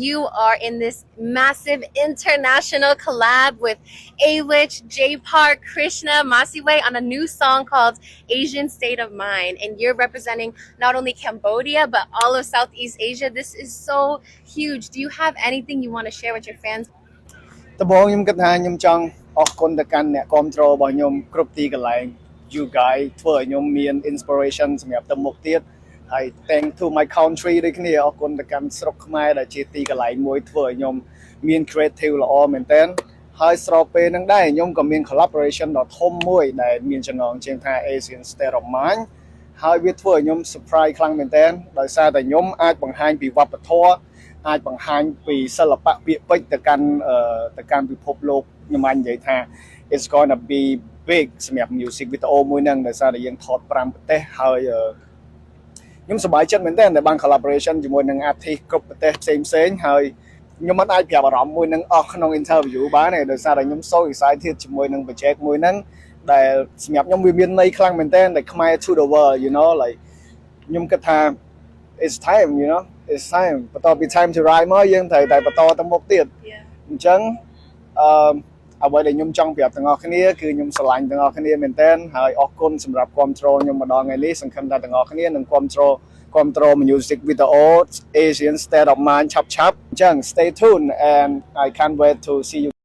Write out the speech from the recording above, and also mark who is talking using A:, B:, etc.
A: You are in this massive international collab with A-Witch, J Park, Krishna, Masiway on a new song called Asian State of Mind. And you're representing not only Cambodia, but all of Southeast Asia. This is so huge. Do you have anything you want to share with your fans?
B: ដំបូងខ្ញុំគិតថាខ្ញុំចង់អរគុណទៅកាន់អ្នកគ្រប់គ្រងរបស់ខ្ញុំគ្រប់ទីកន្លែង you guys ធ្វើឲ្យខ្ញុំមាន inspiration សម្រាប់ទៅមុខទៀតហើយ thank to my country ដូចគ្នាអរគុណទៅកាន់ស្រុកខ្មែរដែលជាទីកន្លែងមួយធ្វើឲ្យខ្ញុំមាន creative ល្អមែនតើហើយស្របពេលហ្នឹងដែរខ្ញុំក៏មាន collaboration ដ៏ធំមួយដែលមានចំណងជើងថា Asian State of Mind ហើយវាធ្វើឲ្យខ្ញុំ surprise ខ្លាំងមែនតើដោយសារតែខ្ញុំអាចបង្ហាញពីវប្បធម៌អាចបង្ហាញពីសិល្បៈពាក្យពេចន៍ទៅកាន់ពិភពលោកខ្ញុំអាចនិយាយថា it's gonna be big សម្រាប់ music video មួយហ្នឹងដោយសារតែយើងថត5ប្រទេសហើយខ្ញុំសប្បាយចិត្តមែនទែនដែលបាន collaboration ជាមួយនឹង artist គ្រប់ប្រទេសផ្សេងហើយខ្ញុំមិនអាចប្រាប់អារម្មណ៍មួយនឹងអស់ក្នុង interview បានទេដោយសារតែខ្ញុំ so excited ជាមួយនឹង project មួយហ្នឹងដែលសម្រាប់ខ្ញុំវាមានន័យខ្លាំងមែនទែនដែលខ្មែរ to the world you know like ខ្ញុំគិតថា it's time you know it's time បន្ទាប់ពី time to ride មកយើងត្រូវតែបន្តទៅមុខទៀតអញ្ចឹងអ្វីដែលខ្ញុំចង់ប្រាប់ទាំងអស់គ្នាគឺខ្ញុំស្រឡាញ់ទាំងអស់គ្នាមែនទែនហើយអរគុណសម្រាប់គ្រប់គ្រងខ្ញុំម្ដងថ្ងៃនេះសង្ឃឹមថាទាំងអស់គ្នានឹងគ្រប់គ្រង music video Asian State of Mind ឆាប់អញ្ចឹង stay tuned and I can't wait to see you